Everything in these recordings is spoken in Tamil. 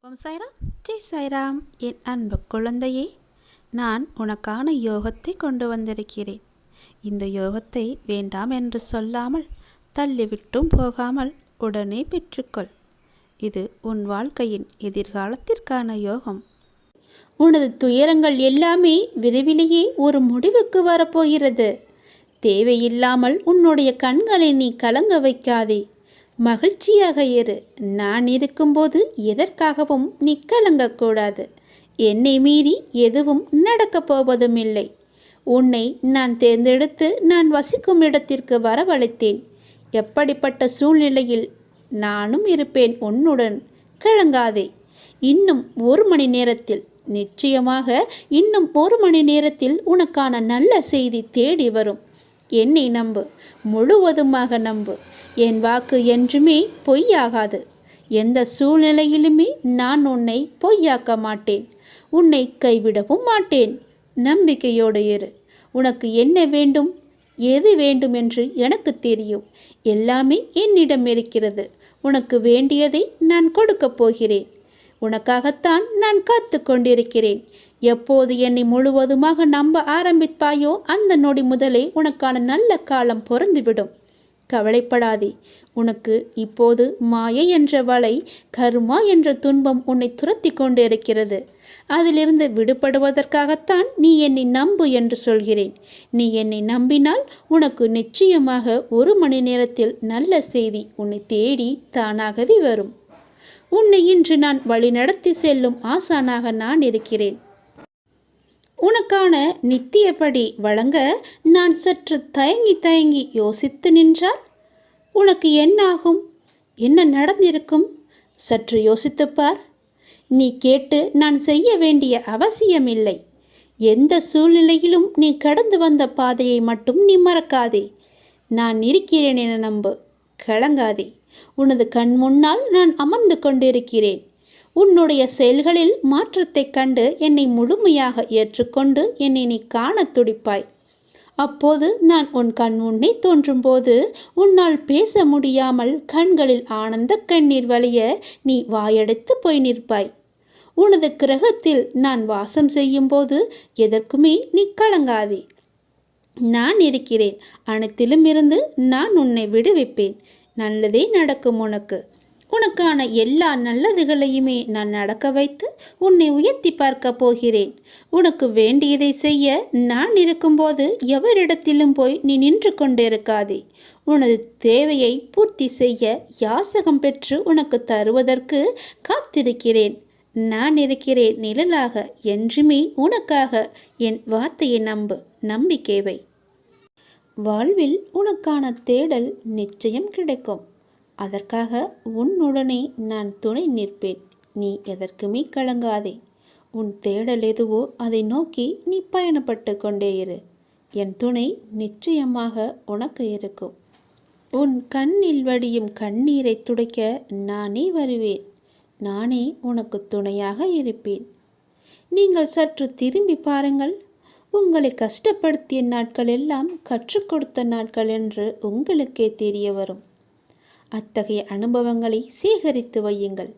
ஓம் சாய்ராம், ஜெய் சாய்ராம். என் அன்பு குழந்தையே, நான் உனக்கான யோகத்தை கொண்டு வந்திருக்கிறேன். இந்த யோகத்தை வேண்டாம் என்று சொல்லாமல், தள்ளிவிட்டும் போகாமல் உடனே பெற்றுக்கொள். இது உன் வாழ்க்கையின் எதிர்காலத்திற்கான யோகம். உனது துயரங்கள் எல்லாமே விரைவிலேயே ஒரு முடிவுக்கு வரப்போகிறது. தேவையில்லாமல் உன்னுடைய கண்களை நீ கலங்க வைக்காதே. மகிழ்ச்சியாக இரு. நான் இருக்கும்போது எதற்காகவும் நீ கலங்கக்கூடாது. என்னை மீறி எதுவும் நடக்கப் போவதும் இல்லை. உன்னை நான் தேர்ந்தெடுத்து நான் வசிக்கும் இடத்திற்கு வரவழைத்தேன். எப்படிப்பட்ட சூழ்நிலையில் நானும் இருப்பேன் உன்னுடன். கலங்காதே. இன்னும் 1 மணி நேரத்தில், நிச்சயமாக இன்னும் 1 மணி நேரத்தில் உனக்கான நல்ல செய்தி தேடி வரும். என்னை நம்பு, முழுவதுமாக நம்பு. என் வாக்கு என்றுமே பொய்யாகாது. எந்த சூழ்நிலையிலுமே நான் உன்னை பொய்யாக்க மாட்டேன். உன்னை கைவிடவும் மாட்டேன். நம்பிக்கையோடு இரு. உனக்கு என்ன வேண்டும், எது வேண்டும் என்று எனக்கு தெரியும். எல்லாமே என்னிடம் இருக்கிறது. உனக்கு வேண்டியதை நான் கொடுக்கப் போகிறேன். உனக்காகத்தான் நான் காத்து கொண்டிருக்கிறேன். எப்போது என்னை முழுவதுமாக நம்ப ஆரம்பிப்பாயோ அந்த நொடி முதலே உனக்கான நல்ல காலம் பொருந்துவிடும். கவலைப்படாதே. உனக்கு இப்போது மாயை என்ற வலை, கர்மா என்ற துன்பம் உன்னை துரத்தி கொண்டு இருக்கிறது. அதிலிருந்து விடுபடுவதற்காகத்தான் நீ என்னை நம்பு என்று சொல்கிறேன். நீ என்னை நம்பினால் உனக்கு நிச்சயமாக 1 மணி நேரத்தில் நல்ல செய்தி உன்னை தேடி தானாகவே வரும். உன்னை இன்று நான் வழிநடத்தி செல்லும் ஆசானாக நான் இருக்கிறேன். உனக்கான நித்தியப்படி வழங்க நான் சற்று தயங்கி யோசித்து நின்றால் உனக்கு என்னாகும்? என்ன நடந்திருக்கும்? சற்று யோசித்துப்பார். நீ கேட்டு நான் செய்ய வேண்டிய அவசியமில்லை. எந்த சூழ்நிலையிலும் நீ கடந்து வந்த பாதையை மட்டும் நீ மறக்காதே. நான் இருக்கிறேன் என நம்பு. கலங்காதே. உனது கண் முன்னால் நான் அமர்ந்து கொண்டிருக்கிறேன். உன்னுடைய செயல்களில் மாற்றத்தைக் கண்டு என்னை முழுமையாக ஏற்றுக்கொண்டு என்னை நீ காண துடிப்பாய். அப்போது நான் உன் கண் முன்னே தோன்றும்போது உன்னால் பேச முடியாமல் கண்களில் ஆனந்த கண்ணீர் வழிய நீ வாயடைத்து போய் நிற்பாய். உனது கிரகத்தில் நான் வாசம் செய்யும் போது எதற்குமே நீ கலங்காதே. நான் இருக்கிறேன். அனைத்திலும் இருந்து நான் உன்னை விடுவிப்பேன். நல்லதே நடக்கும். உனக்கான எல்லா நல்லதுகளையுமே நான் நடக்க வைத்து உன்னை உயர்த்தி பார்க்க போகிறேன். உனக்கு வேண்டியதை செய்ய நான் இருக்கும்போது எவரிடத்திலும் போய் நீ நின்று கொண்டிருக்காதே. உனது தேவையை பூர்த்தி செய்ய யாசகம் பெற்று உனக்கு தருவதற்கு காத்திருக்கிறேன். நான் இருக்கிறேன் நிழலாக. என்றுமே உனக்காக. என் வார்த்தையை நம்பு. நம்பிக்கை வை. வாழ்வில் உனக்கான தேடல் நிச்சயம் கிடைக்கும். அதற்காக உன்னுடனே நான் துணை நிற்பேன். நீ எதற்குமே கலங்காதே. உன் தேடல் எதுவோ அதை நோக்கி நீ பயணப்பட்டு கொண்டே இரு. என் துணை நிச்சயமாக உனக்கு இருக்கும். உன் கண்ணில் வடியும் கண்ணீரை துடைக்க நானே வருவேன். நானே உனக்கு துணையாக இருப்பேன். நீங்கள் சற்று திரும்பி பாருங்கள். உங்களை கஷ்டப்படுத்திய நாட்கள் எல்லாம் கற்றுக் கொடுத்த நாட்கள் என்று உங்களுக்கே தெரிய வரும். அத்தகைய அனுபவங்களை சேகரித்து வையுங்கள்.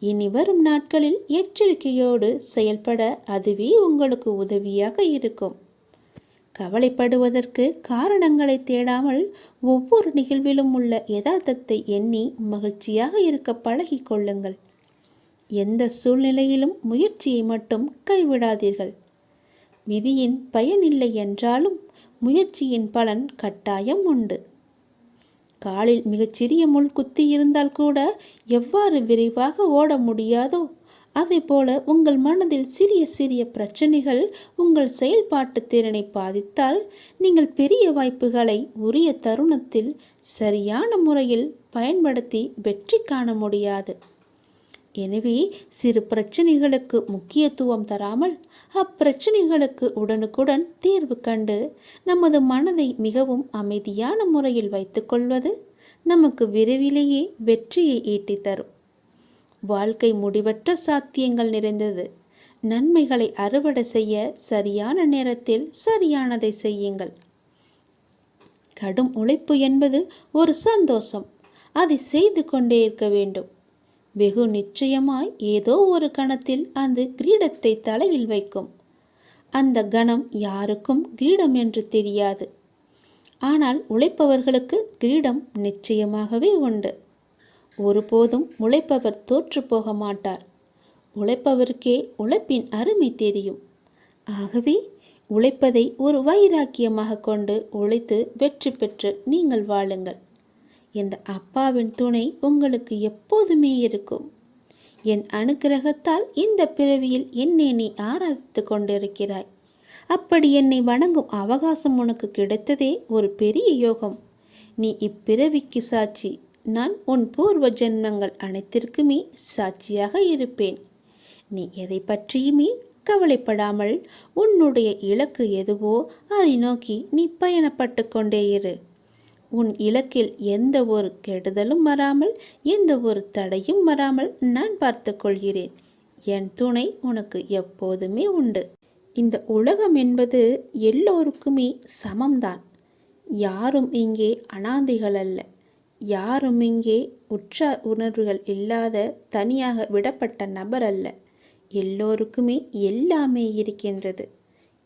இனி வரும் நாட்களில் எச்சரிக்கையோடு செயல்பட அதுவே உங்களுக்கு உதவியாக இருக்கும். கவலைப்படுவதற்கு காரணங்களை தேடாமல் ஒவ்வொரு நிகழ்விலும் உள்ள யதார்த்தத்தை எண்ணி மகிழ்ச்சியாக இருக்க பழகி கொள்ளுங்கள். எந்த சூழ்நிலையிலும் முயற்சியை மட்டும் கைவிடாதீர்கள். விதியின் பயனில்லை என்றாலும் முயற்சியின் பலன் கட்டாயம் உண்டு. காலில் மிகச்சிறிய முள் குத்தி இருந்தால் கூட எவ்வாறு விரைவாக ஓட முடியாதோ அதே போல உங்கள் மனதில் சிறிய சிறிய பிரச்சனைகள் உங்கள் செயல்பாட்டு திறனை பாதித்தால் நீங்கள் பெரிய வாய்ப்புகளை உரிய தருணத்தில் சரியான முறையில் பயன்படுத்தி வெற்றி காண முடியாது. எனவே சிறு பிரச்சனைகளுக்கு முக்கியத்துவம் தராமல் அப்பிரச்சனைகளுக்கு உடனுக்குடன் தீர்வு கண்டு நமது மனதை மிகவும் அமைதியான முறையில் வைத்துக்கொள்வது நமக்கு விரைவிலேயே வெற்றியை ஈட்டி தரும். வாழ்க்கை முடிவற்ற சாத்தியங்கள் நிறைந்தது. நன்மைகளை அறுவடை செய்ய சரியான நேரத்தில் சரியானதை செய்யுங்கள். கடும் உழைப்பு என்பது ஒரு சந்தோஷம். அதை செய்து கொண்டே இருக்க வேண்டும். வெகு நிச்சயமாய் ஏதோ ஒரு கணத்தில் அந்த கிரீடத்தை தலையில் வைக்கும். அந்த கணம் யாருக்கும் கிரீடம் என்று தெரியாது. ஆனால் உழைப்பவர்களுக்கு கிரீடம் நிச்சயமாகவே உண்டு. ஒருபோதும் உழைப்பவர் தோற்று போக மாட்டார். உழைப்பவருக்கே உழைப்பின் அருமை தெரியும். ஆகவே உழைப்பதை ஒரு வைராக்கியமாக கொண்டு உழைத்து வெற்றி பெற்று நீங்கள் வாழுங்கள். இந்த அப்பாவின் துணை உங்களுக்கு எப்போதுமே இருக்கும். என் அனுக்கிரகத்தால் இந்த பிறவியில் என்னை நீ ஆராதித்து கொண்டிருக்கிறாய். அப்படி என்னை வணங்கும் அவகாசம் உனக்கு கிடைத்ததே ஒரு பெரிய யோகம். நீ இப்பிறவிக்கு சாட்சி. நான் உன் பூர்வ ஜென்மங்கள் அனைத்திற்குமே சாட்சியாக இருப்பேன். நீ எதை பற்றியுமே கவலைப்படாமல் உன்னுடைய இலக்கு எதுவோ அதை நோக்கி நீ பயணப்பட்டு கொண்டே இரு. உன் இலக்கில் எந்த ஒரு கெடுதலும் வராமல், எந்த ஒரு தடையும் வராமல் நான் பார்த்து கொள்கிறேன். என் துணை உனக்கு எப்போதுமே உண்டு. இந்த உலகம் என்பது எல்லோருக்குமே சமம்தான். யாரும் இங்கே அனாதைகள் அல்ல. யாரும் இங்கே உற்றார் உணர்வுகள் இல்லாத தனியாக விடப்பட்ட நபர் அல்ல. எல்லோருக்குமே எல்லாமே இருக்கின்றது.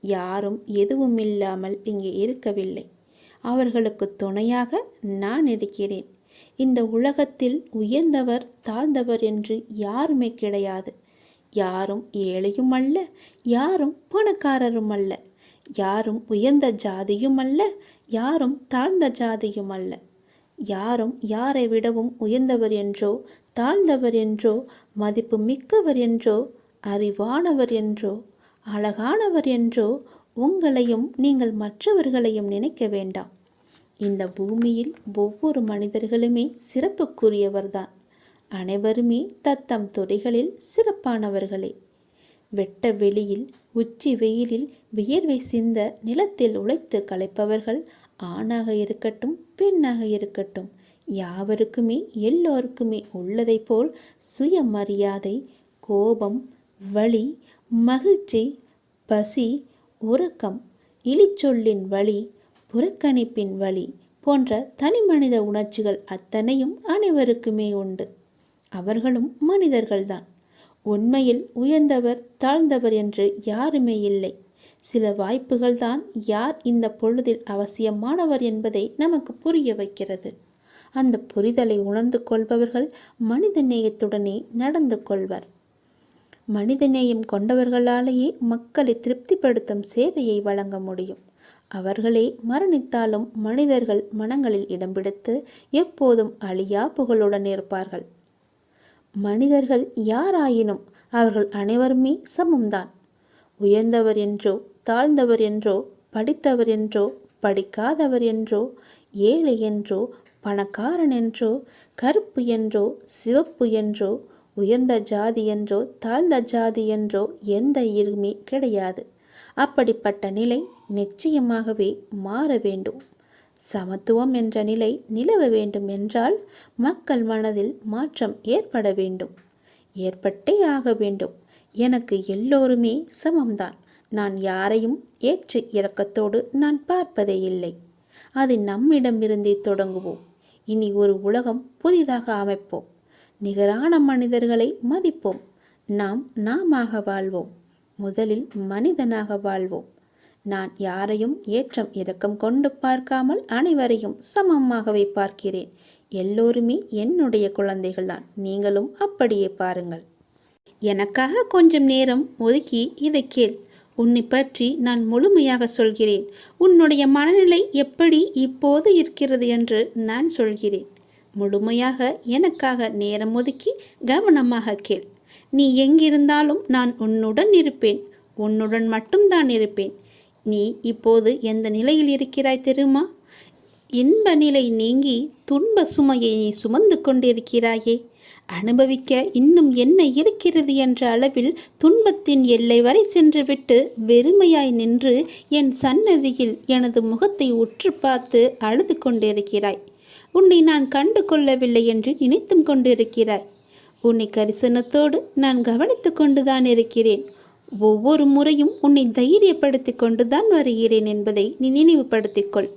யாரும் எதுவும் இல்லாமல் இங்கே இருக்கவில்லை. அவர்களுக்கு துணையாக நான் இருக்கிறேன். இந்த உலகத்தில் உயர்ந்தவர் தாழ்ந்தவர் என்று யாருமே கிடையாது. யாரும் ஏழையும் அல்ல, யாரும் பணக்காரரும் அல்ல. யாரும் உயர்ந்த ஜாதியும் அல்ல, யாரும் தாழ்ந்த ஜாதியும் அல்ல. யாரும் யாரை விடவும் உயர்ந்தவர் என்றோ தாழ்ந்தவர் என்றோ மதிப்பு மிக்கவர் என்றோ அறிவானவர் என்றோ அழகானவர் என்றோ உங்களையும் நீங்கள் மற்றவர்களையும் நினைக்க வேண்டாம். இந்த பூமியில் ஒவ்வொரு மனிதர்களுமே சிறப்புக்குரியவர்தான். அனைவருமே தத்தம் துறைகளில் சிறப்பானவர்களே. வெட்ட வெளியில் உச்சி வெயிலில் வியர்வை சிந்த நிலத்தில் உழைத்து களைப்பவர்கள் ஆணாக இருக்கட்டும் பெண்ணாக இருக்கட்டும், யாவருக்குமே எல்லோருக்குமே உள்ளதை போல் சுயமரியாதை, கோபம், வலி, மகிழ்ச்சி, பசி, உறக்கம், இழிச்சொல்லின் வலி, புறக்கணிப்பின் வலி போன்ற தனிமனித உணர்ச்சிகள் அத்தனையும் அனைவருக்குமே உண்டு. அவர்களும் மனிதர்கள்தான். உண்மையில் உயர்ந்தவர் தாழ்ந்தவர் என்று யாருமே இல்லை. சில வாய்ப்புகள்தான் யார் இந்த பொழுதில் அவசியமானவர் என்பதை நமக்கு புரிய வைக்கிறது. அந்த புரிதலை உணர்ந்து கொள்பவர்கள் மனித நேயத்துடனே நடந்து கொள்வர். மனிதநேயம் கொண்டவர்களாலேயே மக்களை திருப்திப்படுத்தும் சேவையை வழங்க முடியும். அவர்களே மரணித்தாலும் மனிதர்கள் மனங்களில் இடம் பிடித்து எப்போதும் அழியா புகழுடன் இருப்பார்கள். மனிதர்கள் யாராயினும் அவர்கள் அனைவருமே சமம்தான். உயர்ந்தவர் என்றோ தாழ்ந்தவர் என்றோ படித்தவர் என்றோ படிக்காதவர் என்றோ ஏழை என்றோ பணக்காரன் என்றோ கருப்பு என்றோ சிவப்பு என்றோ உயர்ந்த ஜாதி என்றோ தாழ்ந்த ஜாதி என்றோ எந்த இருமே கிடையாது. அப்படிப்பட்ட நிலை நிச்சயமாகவே மாற வேண்டும். சமத்துவம் என்ற நிலை நிலவ வேண்டும் என்றால் மக்கள் மனதில் மாற்றம் ஏற்பட வேண்டும். ஏற்பட்டே ஆக வேண்டும். எனக்கு எல்லோருமே சமம்தான். நான் யாரையும் ஏற்று இரக்கத்தோடு நான் பார்ப்பதே இல்லை. அது நம்மிடமிருந்தே தொடங்குவோம். இனி ஒரு உலகம் புதிதாக அமைப்போம். நிகரான மனிதர்களை மதிப்போம். நாமாக வாழ்வோம். முதலில் மனிதனாக வாழ்வோம். நான் யாரையும் ஏற்றம் இரக்கம் கொண்டு பார்க்காமல் அனைவரையும் சமமாகவே பார்க்கிறேன். எல்லோருமே என்னுடைய குழந்தைகள்தான். நீங்களும் அப்படியே பாருங்கள். எனக்காக கொஞ்சம் நேரம் ஒதுக்கி இதை கேள். உன்னை பற்றி நான் முழுமையாக சொல்கிறேன். உன்னுடைய மனநிலை எப்படி இப்போது இருக்கிறது என்று நான் சொல்கிறேன். முழுமையாக எனக்காக நேரம் ஒதுக்கி கவனமாக கேள். நீ எங்கிருந்தாலும் நான் உன்னுடன் இருப்பேன். உன்னுடன் மட்டும்தான் இருப்பேன். நீ இப்போது எந்த நிலையில் இருக்கிறாய் தெரியுமா? இன்ப நிலை நீங்கி துன்ப சுமையை நீ சுமந்து கொண்டிருக்கிறாயே. அனுபவிக்க இன்னும் என்ன இருக்கிறது என்ற அளவில் துன்பத்தின் எல்லை வரை சென்றுவிட்டு வெறுமையாய் நின்று என் சன்னதியில் எனது முகத்தை உற்று பார்த்து அழுது கொண்டிருக்கிறாய். உன்னை நான் கண்டு கொள்ளவில்லை என்று நினைத்தும் கொண்டிருக்கிறாய். உன்னை கரிசனத்தோடு நான் கவனித்து கொண்டுதான் இருக்கிறேன். ஒவ்வொரு முறையும் உன்னை தைரியப்படுத்தி கொண்டுதான் வருகிறேன் என்பதை நீ நினைவுபடுத்திக்கொள்.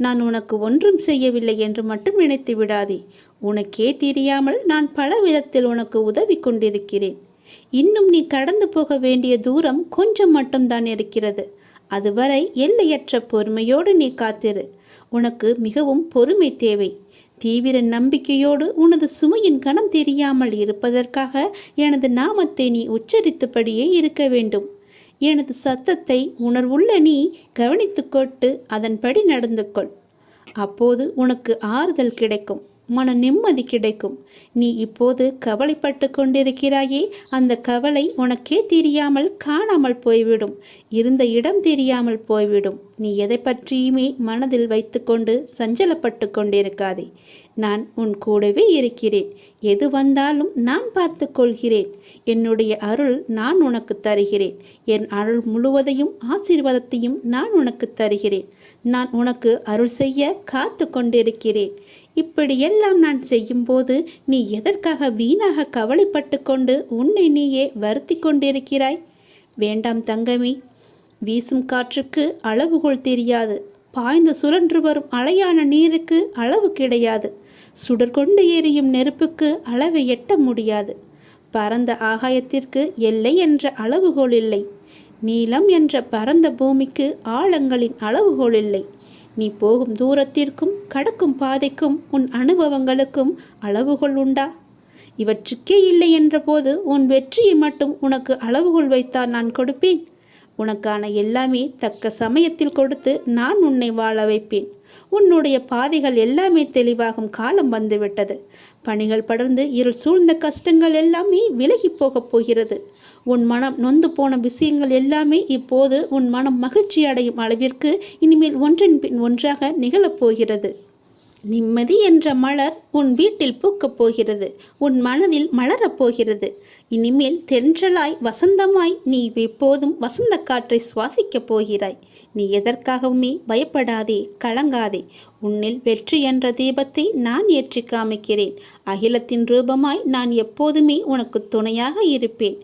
நான் உனக்கு ஒன்றும் செய்யவில்லை என்று மட்டும் நினைத்து விடாதே. உனக்கே தெரியாமல் நான் பல விதத்தில் உனக்கு உதவி கொண்டிருக்கிறேன். இன்னும் நீ கடந்து போக வேண்டிய தூரம் கொஞ்சம் மட்டும்தான் இருக்கிறது. அதுவரை எல்லையற்ற பொறுமையோடு நீ காத்திரு. உனக்கு மிகவும் பொறுமை தேவை. தீவிர நம்பிக்கையோடு உனது சுமையின் கணம் தெரியாமல் இருப்பதற்காக எனது நாமத்தை நீ உச்சரித்தபடியே இருக்க வேண்டும். எனது சத்தத்தை உணர்வுள்ள நீ கவனித்துக்கொண்டு அதன்படி நடந்து கொள். அப்போது உனக்கு ஆறுதல் கிடைக்கும், மன நிம்மதி கிடைக்கும். நீ இப்போது கவலைப்பட்டு கொண்டிருக்கிறாயே, அந்த கவலை உனக்கே தெரியாமல் காணாமல் போய்விடும். இருந்த இடம் தெரியாமல் போய்விடும். நீ எதை பற்றியுமே மனதில் வைத்துக்கொண்டு சஞ்சலப்பட்டு கொண்டிருக்காதே. நான் உன் கூடவே இருக்கிறேன். எது வந்தாலும் நான் பார்த்து கொள்கிறேன். என்னுடைய அருள் நான் உனக்கு தருகிறேன். என் அருள் முழுவதையும் ஆசீர்வாதத்தையும் நான் உனக்கு தருகிறேன். நான் உனக்கு அருள் செய்ய காத்து கொண்டிருக்கிறேன். இப்படியெல்லாம் நான் செய்யும்போது நீ எதற்காக வீணாக கவலைப்பட்டு கொண்டு உன்னை நீயே வருத்தி கொண்டிருக்கிறாய்? வேண்டாம் தங்கமே. வீசும் காற்றுக்கு அளவுகோல் தெரியாது. பாய்ந்து சுழன்று வரும் அலையான நீருக்கு அளவு கிடையாது. சுடர்கொண்டு எரியும் நெருப்புக்கு அளவை எட்ட முடியாது. பரந்த ஆகாயத்திற்கு எல்லை என்ற அளவுகோல் இல்லை. நீளம் என்ற பரந்த பூமிக்கு ஆழங்களின் அளவுகோல் இல்லை. நீ போகும் தூரத்திற்கும் கடக்கும் பாதைக்கும் உன் அனுபவங்களுக்கும் அளவுகோல் உண்டா? இவற்றுக்கே இல்லை என்ற போது உன் வெற்றியை மட்டும் உனக்கு அளவுகோல் வைத்தால் நான் கொடுப்பேன். உனக்கான எல்லாமே தக்க சமயத்தில் கொடுத்து நான் உன்னை வாழ வைப்பேன். உன்னுடைய பாதைகள் எல்லாமே தெளிவாகும் காலம் வந்துவிட்டது. பணிகள் படர்ந்து இருள் சூழ்ந்த கஷ்டங்கள் எல்லாமே விலகி போகப் போகிறது. உன் மனம் நொந்து போன விஷயங்கள் எல்லாமே இப்போது உன் மனம் மகிழ்ச்சி அடையும் அளவிற்கு இனிமேல் ஒன்றின் பின் ஒன்றாக நிகழப்போகிறது. நிம்மதி என்ற மலர் உன் வீட்டில் பூக்கப் போகிறது. உன் மனதில் மலரப் போகிறது. இனிமேல் தென்றலாய் வசந்தமாய் நீ எப்போதும் வசந்த காற்றை சுவாசிக்கப் போகிறாய். நீ எதற்காகவுமே பயப்படாதே, கலங்காதே. உன்னில் வெற்றி என்ற தீபத்தை நான் ஏற்றி காமிக்கிறேன். அகிலத்தின் ரூபமாய் நான் எப்போதுமே உனக்கு துணையாக இருப்பேன்.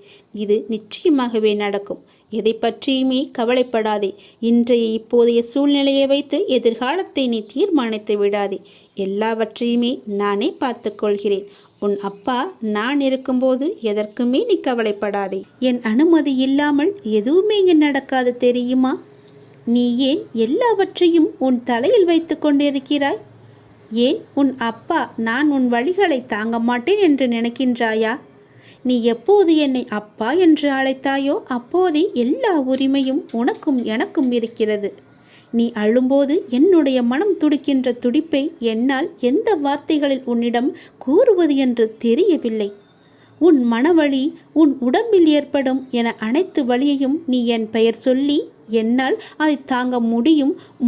இது நிச்சயமாகவே நடக்கும். எதை பற்றியுமே கவலைப்படாதே. இன்றைய இப்போதைய சூழ்நிலையை வைத்து எதிர்காலத்தை நீ தீர்மானித்து விடாதே. எல்லாவற்றையுமே நானே பார்த்து கொள்கிறேன். உன் அப்பா நான் இருக்கும்போது எதற்குமே நீ கவலைப்படாதே. என் அனுமதி இல்லாமல் எதுவுமே இங்கு நடக்காது தெரியுமா? நீ ஏன் எல்லாவற்றையும் உன் தலையில் வைத்து கொண்டிருக்கிறாய்? ஏன் உன் அப்பா நான் உன் வழிகளை தாங்க மாட்டேன் என்று நினைக்கின்றாயா? நீ எப்போது என்னை அப்பா என்று அழைத்தாயோ அப்போதே எல்லா உரிமையும் உனக்கும் எனக்கும் இருக்கிறது. நீ அழும்போது என்னுடைய மனம் துடிக்கின்ற துடிப்பை என்னால் எந்த வார்த்தைகளில் உன்னிடம் கூறுவது என்று தெரியவில்லை. உன் மனவழி, உன் உடம்பில் ஏற்படும் என அனைத்து வழியையும் நீ என் பெயர் சொல்லி என்னால் அதை தாங்க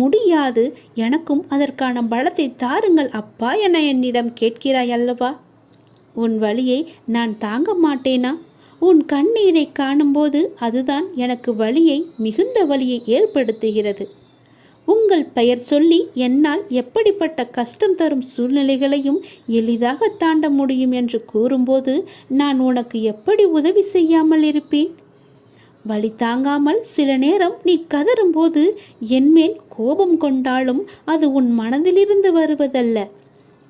முடியாது, எனக்கும் அதற்கான பலத்தை தாருங்கள் அப்பா என என்னிடம் கேட்கிறாய் அல்லவா? உன் வலியை நான் தாங்க மாட்டேனா? உன் கண்ணீரை காணும்போது அதுதான் எனக்கு வலியை, மிகுந்த வலியை ஏற்படுத்துகிறது. உங்கள் பெயர் சொல்லி என்னால் எப்படிப்பட்ட கஷ்டம் தரும் சூழ்நிலைகளையும் எளிதாக தாண்ட முடியும் என்று கூறும்போது நான் உனக்கு எப்படி உதவி செய்யாமல் இருப்பேன்? வலி தாங்காமல் சில நேரம் நீ கதறும்போது என்மேல் கோபம் கொண்டாலும் அது உன் மனதிலிருந்து வருவதல்ல.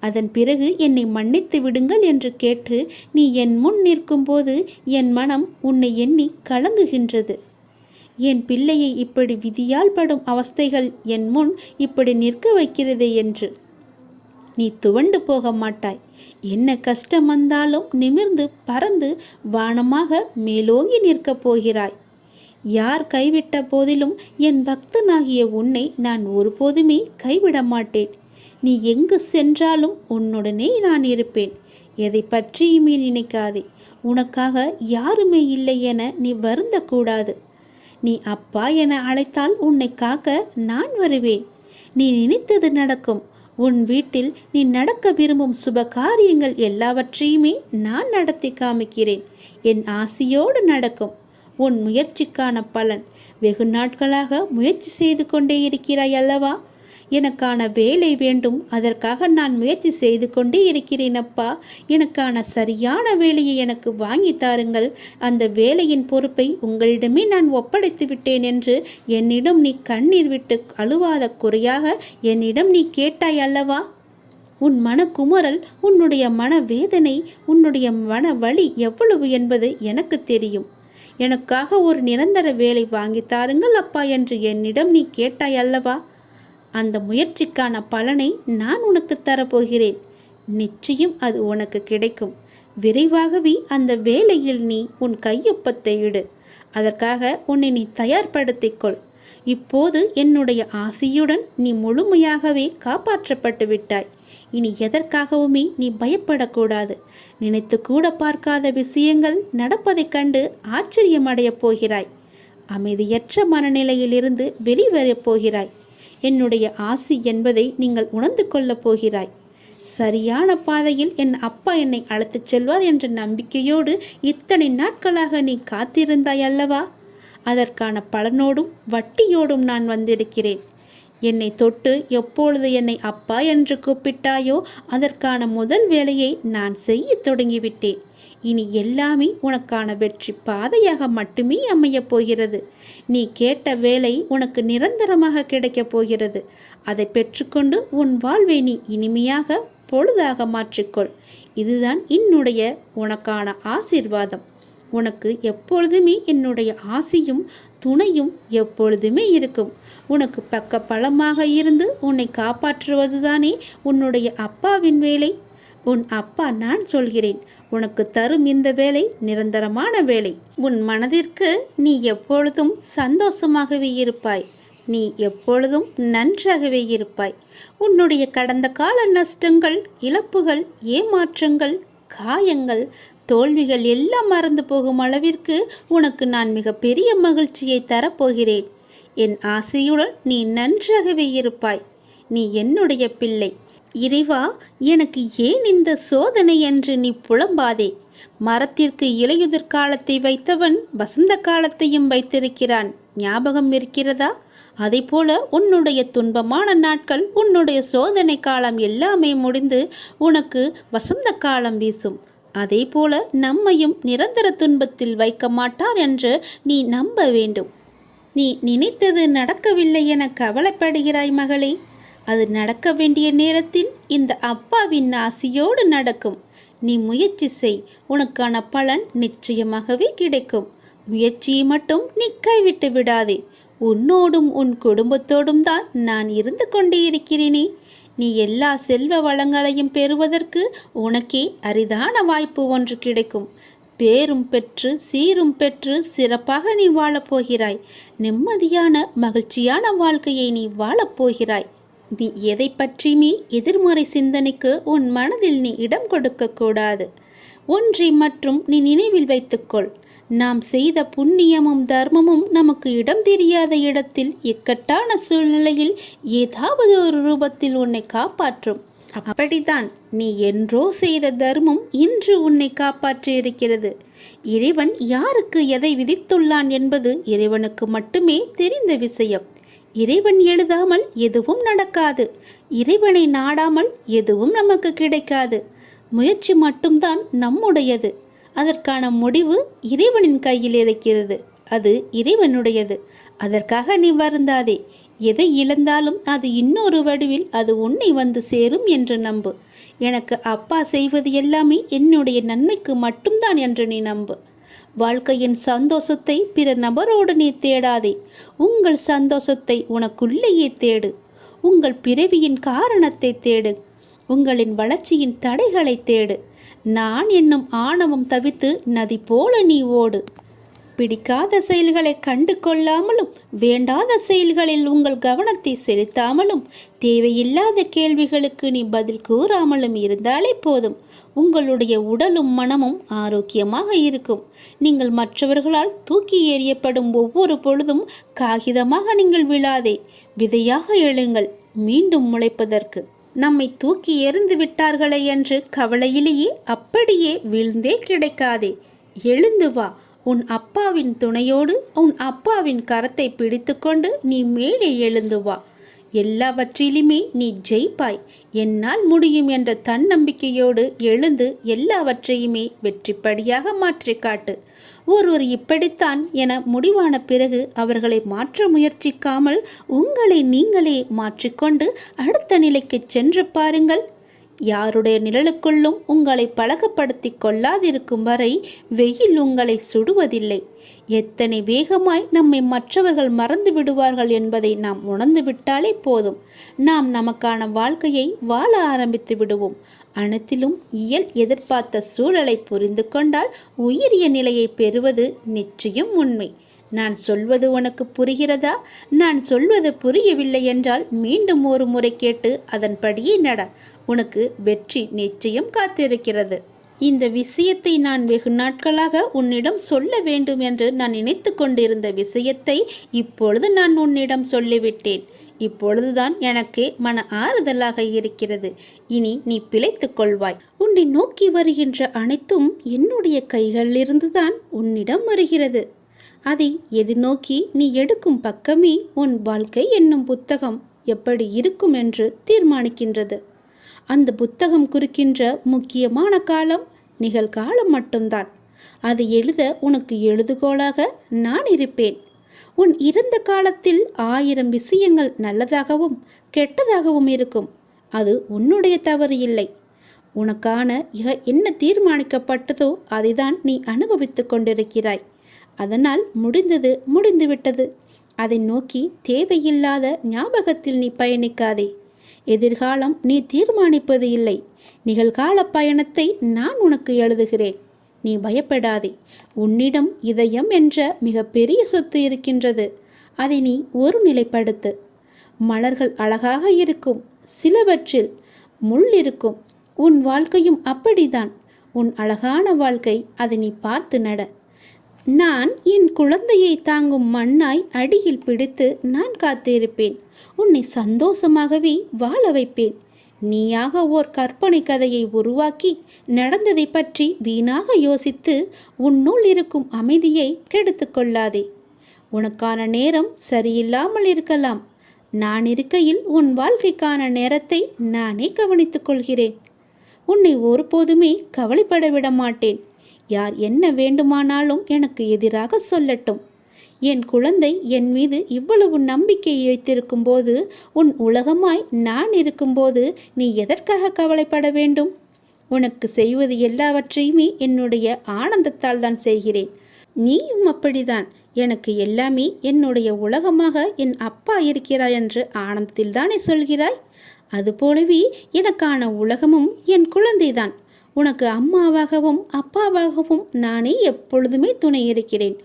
அதன் பிறகு என்னை மன்னித்து விடுங்கள் என்று கேட்டு நீ என் முன் நிற்கும்போது என் மனம் உன்னை எண்ணி கலங்குகின்றது. என் பிள்ளையை இப்படி விதியால் படும் அவஸ்தைகள் என் முன் இப்படி நிற்க வைக்கிறதே என்று. நீ துவண்டு போக மாட்டாய். என்ன கஷ்டம் வந்தாலும் நிமிர்ந்து பறந்து வானமாக மேலோங்கி நிற்கப் போகிறாய். யார் கைவிட்ட போதிலும் என் பக்தனாகிய உன்னை நான் ஒருபோதுமே கைவிட மாட்டேன். நீ எங்கு சென்றாலும் உன்னுடனே நான் இருப்பேன். எதை பற்றியுமே நினைக்காதே. உனக்காக யாருமே இல்லை என நீ வருந்தக்கூடாது. நீ அப்பா என அழைத்தால் உன்னை காக்க நான் வருவேன். நீ நினைத்தது நடக்கும். உன் வீட்டில் நீ நடக்க விரும்பும் சுப காரியங்கள் எல்லாவற்றையுமே நான் நடத்தி காமிக்கிறேன். என் ஆசையோடு நடக்கும். உன் முயற்சிக்கான பலன். வெகு நாட்களாக முயற்சி செய்து கொண்டே இருக்கிறாய் அல்லவா? எனக்கான வேலை வேண்டும், அதற்காக நான் முயற்சி செய்து கொண்டே இருக்கிறேன் அப்பா. எனக்கான சரியான வேலையை எனக்கு வாங்கி தாருங்கள். அந்த வேலையின் பொறுப்பை உங்களிடமே நான் ஒப்படைத்து விட்டேன் என்று என்னிடம் நீ கண்ணீர் விட்டு அழுவாத குறையாக என்னிடம் நீ கேட்டாய் அல்லவா? உன் மனக்குமுறல், உன்னுடைய மனவேதனை, உன்னுடைய மன வலி எவ்வளவு என்பது எனக்கு தெரியும். எனக்காக ஒரு நிரந்தர வேலை வாங்கி தாருங்கள் அப்பா என்று என்னிடம் நீ கேட்டாய் அல்லவா? அந்த முயற்சிக்கான பலனை நான் உனக்கு தரப்போகிறேன். நிச்சயம் அது உனக்கு கிடைக்கும். விரைவாகவே அந்த வேலையில் நீ உன் கையொப்பத்தை இடு. அதற்காக உன்னை நீ தயார்படுத்திக்கொள். இப்போது என்னுடைய ஆசையுடன் நீ முழுமையாகவே காப்பாற்றப்பட்டு விட்டாய். இனி எதற்காகவுமே நீ பயப்படக்கூடாது. நினைத்து கூட பார்க்காத விஷயங்கள் நடப்பதைக் கண்டு ஆச்சரியமடையப் போகிறாய். அமைதியற்ற மனநிலையிலிருந்து வெளிவரப் போகிறாய். என்னுடைய ஆசி என்பதை நீங்கள் உணர்ந்து கொள்ளப் போகிறாய். சரியான பாதையில் என் அப்பா என்னை அழைத்துச் செல்வார் என்ற நம்பிக்கையோடு இத்தனை நாட்களாக நீ காத்திருந்தாய் அல்லவா? அதற்கான பலனோடும் வட்டியோடும் நான் வந்திருக்கிறேன். என்னை தொட்டு எப்பொழுது என்னை அப்பா என்று கூப்பிட்டாயோ அதற்கான முதல் வேலையை நான் செய்ய தொடங்கிவிட்டேன். இனி எல்லாமே உனக்கான வெற்றி பாதையாக மட்டுமே அமையப் போகிறது. நீ கேட்ட வேலை உனக்கு நிரந்தரமாக கிடைக்கப் போகிறது. அதை பெற்றுக்கொண்டு உன் வாழ்வை நீ இனிமையாக பொழுதாக மாற்றிக்கொள். இதுதான் என்னுடைய உனக்கான ஆசீர்வாதம். உனக்கு எப்பொழுதுமே என்னுடைய ஆசியும் துணையும் எப்பொழுதுமே இருக்கும். உனக்கு பக்க பலமாக இருந்து உன்னை காப்பாற்றுவதுதானே உன்னுடைய அப்பாவின் வேலை. உன் அப்பா நான் சொல்கிறேன். உனக்கு தரும் இந்த வேலை நிரந்தரமான வேலை. உன் மனதிற்கு நீ எப்பொழுதும் சந்தோஷமாகவே இருப்பாய். நீ எப்பொழுதும் நன்றாகவே இருப்பாய். உன்னுடைய கடந்த கால நஷ்டங்கள், இழப்புகள், ஏமாற்றங்கள், காயங்கள், தோல்விகள் எல்லாம் மறந்து போகும் அளவிற்கு உனக்கு நான் மிகப்பெரிய மகிழ்ச்சியை தரப்போகிறேன். என் ஆசையுடன் நீ நன்றாகவே இருப்பாய். நீ என்னுடைய பிள்ளை. இறைவா, எனக்கு ஏன் இந்த சோதனை என்று நீ புலம்பாதே. மரத்திற்கு இலையுதிர் காலத்தை வைத்தவன் வசந்த காலத்தையும் வைத்திருக்கிறான். ஞாபகம் இருக்கிறதா? அதேபோல உன்னுடைய துன்பமான நாட்கள், உன்னுடைய சோதனை காலம் எல்லாமே முடிந்து உனக்கு வசந்த காலம் வீசும். அதே போல நம்மையும் நிரந்தர துன்பத்தில் வைக்க மாட்டார் என்று நீ நம்ப வேண்டும். நீ நினைத்தது நடக்கவில்லை என கவலைப்படுகிறாய் மகளே. அது நடக்க வேண்டிய நேரத்தில் இந்த அப்பாவின் ஆசியோடு நடக்கும். நீ முயற்சி செய். உனக்கான பலன் நிச்சயமாகவே கிடைக்கும். முயற்சியை மட்டும் நீ கைவிட்டு விடாதே. உன்னோடும் உன் குடும்பத்தோடும் தான் நான் இருந்து கொண்டே இருக்கிறேனே. நீ எல்லா செல்வ வளங்களையும் பெறுவதற்கு உனக்கே அரிதான வாய்ப்பு ஒன்று கிடைக்கும். பேரும் பெற்று சீரும் பெற்று சிறப்பாக நீ வாழப்போகிறாய். நிம்மதியான மகிழ்ச்சியான வாழ்க்கையை நீ வாழப்போகிறாய். நீ எதை பற்றியுமே எதிர்மறை சிந்தனைக்கு உன் மனதில் நீ இடம் கொடுக்கக்கூடாது. ஒன்றை மற்றும் நீ நினைவில் வைத்துக்கொள். நாம் செய்த புண்ணியமும் தர்மமும் நமக்கு இடம் தெரியாத இடத்தில், இக்கட்டான சூழ்நிலையில் ஏதாவது ஒரு ரூபத்தில் உன்னை காப்பாற்றும். அப்படித்தான் நீ என்றோ செய்த தர்மம் இன்று உன்னை காப்பாற்றி இருக்கிறது. இறைவன் யாருக்கு எதை விதித்துள்ளான் என்பது இறைவனுக்கு மட்டுமே தெரிந்த விஷயம். இறைவன் எழுதாமல் எதுவும் நடக்காது. இறைவனை நாடாமல் எதுவும் நமக்கு கிடைக்காது. முயற்சி மட்டும்தான் நம்முடையது. அதற்கான முடிவு இறைவனின் கையில் இருக்கிறது. அது இறைவனுடையது. அதற்காக நீ வருந்தாதே. எதை இழந்தாலும் அது இன்னொரு வடிவில் அது உன்னை வந்து சேரும் என்று நம்பு. எனக்கு அப்பா செய்வது எல்லாமே என்னுடைய நன்மைக்கு மட்டும்தான் என்று நீ நம்பு. வாழ்க்கையின் சந்தோஷத்தை பிற நபரோடு நீ தேடாதே. உங்கள் சந்தோஷத்தை உனக்குள்ளேயே தேடு. உங்கள் பிறவியின் காரணத்தை தேடு. உங்களின் வளர்ச்சியின் தடைகளை தேடு. நான் என்னும் ஆணவம் தவித்து நதி போல நீ ஓடு. பிடிக்காத செயல்களை கண்டு கொள்ளாமலும், வேண்டாத செயல்களில் உங்கள் கவனத்தை செலுத்தாமலும், தேவையில்லாத கேள்விகளுக்கு நீ பதில் கூறாமலும் இருந்தாலே போதும். உங்களுடைய உடலும் மனமும் ஆரோக்கியமாக இருக்கும். நீங்கள் மற்றவர்களால் தூக்கி எறியப்படும் ஒவ்வொரு பொழுதும் காகிதமாக நீங்கள் விழாதே. விதையாக எழுங்கள், மீண்டும் முளைப்பதற்கு. நம்மை தூக்கி எறிந்து விட்டார்களே என்று கவலையிலேயே அப்படியே வீழ்ந்தே கிடைக்காதே. எழுந்து வா. உன் அப்பாவின் துணையோடு உன் அப்பாவின் கரத்தை பிடித்து கொண்டு நீ மேலே எழுந்து வா. எல்லாவற்றிலுமே நீ ஜெயிப்பாய். என்னால் முடியும் என்ற தன்னம்பிக்கையோடு எழுந்து எல்லாவற்றையுமே வெற்றிப்படியாக மாற்றி காட்டு. ஒருவர் இப்படித்தான் என முடிவான பிறகு அவர்களை மாற்ற முயற்சிக்காமல் உங்களை நீங்களே மாற்றிக்கொண்டு அடுத்த நிலைக்கு சென்று பாருங்கள். யாருடைய நிழலுக்குள்ளும் உங்களை பழக்கப்படுத்தி கொள்ளாதிருக்கும் வரை வெயில் உங்களை சுடுவதில்லை. எத்தனை வேகமாய் நம்மை மற்றவர்கள் மறந்து விடுவார்கள் என்பதை நாம் உணர்ந்து விட்டாலே போதும். நாம் நமக்கான வாழ்க்கையை வாழ ஆரம்பித்து விடுவோம். அனைத்திலும் இயல் எதிர்பார்த்த சூழலை புரிந்து கொண்டால் உயரிய நிலையை பெறுவது நிச்சயம் உண்மை. நான் சொல்வது உனக்கு புரிகிறதா? நான் சொல்வது புரியவில்லை என்றால் மீண்டும் ஒரு முறை கேட்டு அதன்படியே நட. உனக்கு வெற்றி நிச்சயம் காத்திருக்கிறது. இந்த விஷயத்தை நான் வெகு நாட்களாக உன்னிடம் சொல்ல வேண்டும் என்று நான் நினைத்து கொண்டிருந்த விஷயத்தை இப்பொழுது நான் உன்னிடம் சொல்லிவிட்டேன். இப்பொழுதுதான் எனக்கு மன ஆறுதலாக இருக்கிறது. இனி நீ பிழைத்துக் கொள்வாய். உன்னை நோக்கி வருகின்ற அனைத்தும் என்னுடைய கைகளிலிருந்துதான் உன்னிடம் வருகிறது. அதை எதிர்நோக்கி நீ எடுக்கும் பக்கமே உன் வாழ்க்கை என்னும் புத்தகம் எப்படி இருக்கும் என்று தீர்மானிக்கின்றது. அந்த புத்தகம் குறிக்கின்ற முக்கியமான காலம் நிகழ்காலம் மட்டும்தான். அதை எழுத உனக்கு எழுதுகோலாக நான் இருப்பேன். உன் இறந்த காலத்தில் 1000 விஷயங்கள் நல்லதாகவும் கெட்டதாகவும் இருக்கும். அது உன்னுடைய தவறு இல்லை. உனக்கான என்ன தீர்மானிக்கப்பட்டதோ அதைதான் நீ அனுபவித்து கொண்டிருக்கிறாய். அதனால் முடிந்தது முடிந்துவிட்டது. அதை நோக்கி தேவையில்லாத ஞாபகத்தில் நீ பயணிக்காதே. எதிர்காலம் நீ தீர்மானிப்பது இல்லை. நிகழ்கால பயணத்தை நான் உனக்கு எழுதுகிறேன். நீ பயப்படாதே. உன்னிடம் இதயம் என்ற மிகப்பெரிய சொத்து இருக்கின்றது. அதை நீ ஒரு நிலைப்படுத்து. மலர்கள் அழகாக இருக்கும், சிலவற்றில் முள் இருக்கும். உன் வாழ்க்கையும் அப்படிதான். உன் அழகான வாழ்க்கை, அதை நீ பார்த்து நட. நான் என் குழந்தையை தாங்கும் மண்ணாய் அடியில் பிடித்து நான் காத்திருப்பேன். உன்னை சந்தோஷமாகவே வாழ வைப்பேன். நீயாக ஓர் கற்பனை கதையை உருவாக்கி நடந்ததை பற்றி வீணாக யோசித்து உன்னுள் இருக்கும் அமைதியை கெடுத்து கொள்ளாதே. உனக்கான நேரம் சரியில்லாமல் இருக்கலாம். நான் இருக்கையில் உன் வாழ்க்கைக்கான நேரத்தை நானே கவனித்துக் கொள்கிறேன். உன்னை ஒருபோதுமே கவலைப்பட விட மாட்டேன். யார் என்ன வேண்டுமானாலும் எனக்கு எதிராக சொல்லட்டும். என் குழந்தை என் மீது இவ்வளவு நம்பிக்கையை வைத்திருக்கும் போது, உன் உலகமாய் நான் இருக்கும்போது நீ எதற்காக கவலைப்பட வேண்டும்? உனக்கு செய்வது எல்லாவற்றையுமே என்னுடைய ஆனந்தத்தால் தான் செய்கிறேன். நீயும் அப்படிதான். எனக்கு எல்லாமே என்னுடைய உலகமாக என் அப்பா இருக்கிறார் என்று ஆனந்தத்தில் தானே சொல்கிறாய். அதுபோலவே எனக்கான உலகமும் என் குழந்தைதான். உனக்கு அம்மாவாகவும் அப்பாவாகவும் நானே எப்பொழுதுமே துணை இருக்கிறேன்.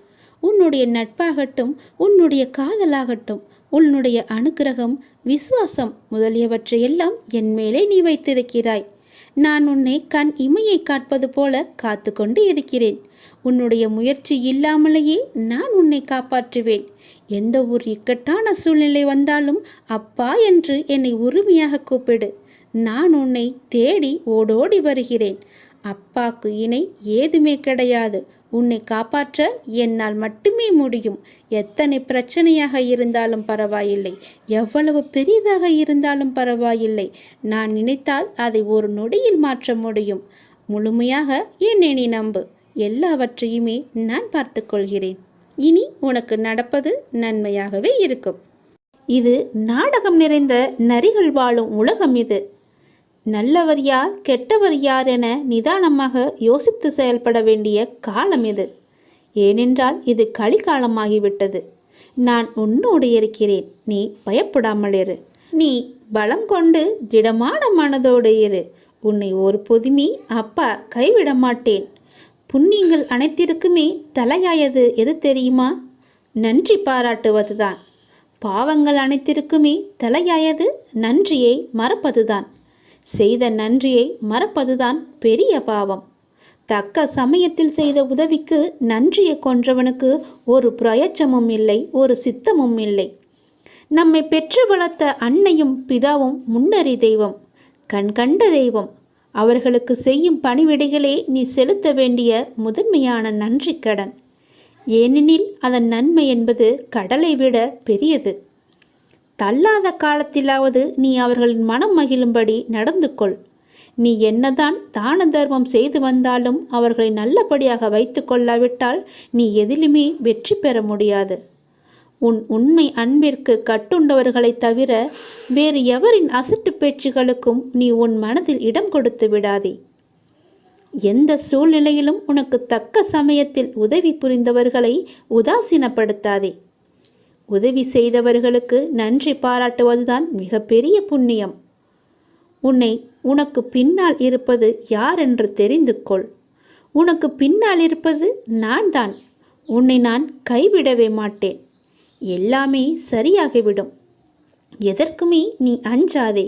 உன்னுடைய நட்பாகட்டும், உன்னுடைய காதலாகட்டும், உன்னுடைய அனுக்கிரகம், விசுவாசம் முதலியவற்றையெல்லாம் என் மேலே நீ வைத்திருக்கிறாய். நான் உன்னை கண் இமையை காப்பது போல காத்து கொண்டு இருக்கிறேன். உன்னுடைய முயற்சி இல்லாமலேயே நான் உன்னை காப்பாற்றுவேன். எந்த ஒரு இக்கட்டான சூழ்நிலை வந்தாலும் அப்பா என்று என்னை உரிமையாக கூப்பிடு. நான் உன்னை தேடி ஓடோடி வருகிறேன். அப்பாக்கு இணை ஏதுமே கிடையாது. உன்னை காப்பாற்ற என்னால் மட்டுமே முடியும். எத்தனை பிரச்சனையாக இருந்தாலும் பரவாயில்லை, எவ்வளவு பெரியதாக இருந்தாலும் பரவாயில்லை. நான் நினைத்தால் அதை ஒரு நொடியில் மாற்ற முடியும். முழுமையாக என்னை நீ நம்பு. எல்லாவற்றையுமே நான் பார்த்து கொள்கிறேன். இனி உனக்கு நடப்பது நன்மையாகவே இருக்கும். இது நாடகம் நிறைந்த நரிகள் வாழும் உலகம். இது நல்லவர் யார் கெட்டவர் யார் என நிதானமாக யோசித்து செயல்பட வேண்டிய காலம் இது. ஏனென்றால் இது கலிகாலமாகிவிட்டது. நான் உன்னோடு இருக்கிறேன். நீ பயப்படாமல் இரு. நீ பலம் கொண்டு திடமான மனதோடு இரு. உன்னை ஒரு பொதுமே அப்பா கைவிட மாட்டேன். புண்ணியங்கள் அனைத்திற்குமே தலையாயது எது தெரியுமா? நன்றி பாராட்டுவதுதான். பாவங்கள் அனைத்திற்குமே தலையாயது நன்றியை மறப்பதுதான். செய்த நன்றியை மறப்பதுதான் பெரிய பாவம். தக்க சமயத்தில் செய்த உதவிக்கு நன்றியை கொன்றவனுக்கு ஒரு பிரயோஜனமும் இல்லை, ஒரு சித்தமும் இல்லை. நம்மை பெற்று வளர்த்த அன்னையும் பிதாவும் முன்னறி தெய்வம், கண்கண்ட தெய்வம். அவர்களுக்கு செய்யும் பணிவிடைகளே நீ செலுத்த வேண்டிய முதன்மையான நன்றி கடன். ஏனெனில் அதன் நன்மை என்பது கடலை விட பெரியது. தள்ளாத காலத்திலாவது நீ அவர்களின் மனம் மகிழும்படி நடந்து கொள். நீ என்னதான் தான தர்மம் செய்து வந்தாலும் அவர்களை நல்லபடியாக வைத்து கொள்ளாவிட்டால் நீ எதிலுமே வெற்றி பெற முடியாது. உன் உண்மை அன்பிற்கு கட்டுண்டவர்களை தவிர வேறு எவரின் அசட்டு பேச்சுகளுக்கும் நீ உன் மனதில் இடம் கொடுத்து விடாதே. எந்த சூழ்நிலையிலும் உனக்கு தக்க சமயத்தில் உதவி புரிந்தவர்களை உதாசீனப்படுத்தாதே. உதவி செய்தவர்களுக்கு நன்றி பாராட்டுவதுதான் மிகப்பெரிய புண்ணியம். உனக்கு பின்னால் இருப்பது யார் என்று தெரிந்து கொள். உனக்கு பின்னால் இருப்பது நான் தான். உன்னை நான் கைவிடவே மாட்டேன். எல்லாமே சரியாகிவிடும். எதற்குமே நீ அஞ்சாதே.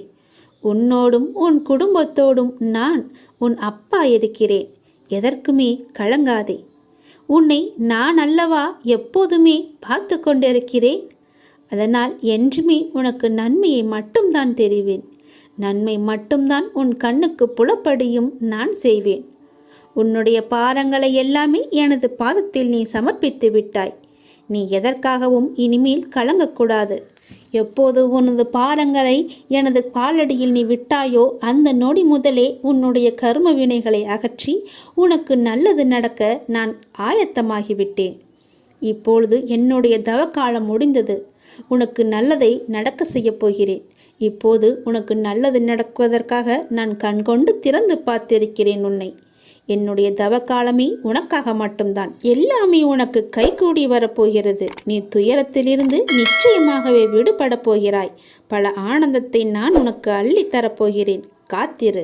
உன்னோடும் உன் குடும்பத்தோடும் நான் உன் அப்பா இருக்கிறேன். எதற்குமே கலங்காதே. உன்னை நான் அல்லவா எப்போதுமே பார்த்து கொண்டிருக்கிறேன். அதனால் என்றுமே உனக்கு நன்மையை மட்டும்தான் தெரிவேன். நன்மை மட்டும்தான் உன் கண்ணுக்கு புலப்படியும் நான் செய்வேன். உன்னுடைய பாரங்களை எல்லாமே எனது பாதத்தில் நீ சமர்ப்பித்து விட்டாய். நீ எதற்காகவும் இனிமேல் கலங்கக்கூடாது. எப்போது உனது பாரங்களை எனது காலடியில் நீ விட்டாயோ அந்த நொடி முதலே உன்னுடைய கர்ம வினைகளை அகற்றி உனக்கு நல்லது நடக்க நான் ஆயத்தமாகிவிட்டேன். இப்பொழுது என்னுடைய தவக்காலம் முடிந்தது. உனக்கு நல்லதை நடக்க செய்யப் போகிறேன். இப்போது உனக்கு நல்லது நடக்குவதற்காக நான் கண்கொண்டு திறந்து பார்த்திருக்கிறேன் உன்னை. என்னுடைய தவக்காலமே உனக்காக மட்டும்தான். எல்லாமே உனக்கு கைகூடி வரப்போகிறது. நீ துயரத்திலிருந்து நிச்சயமாகவே விடுபட போகிறாய். பல ஆனந்தத்தை நான் உனக்கு அள்ளித்தரப்போகிறேன். காத்திரு.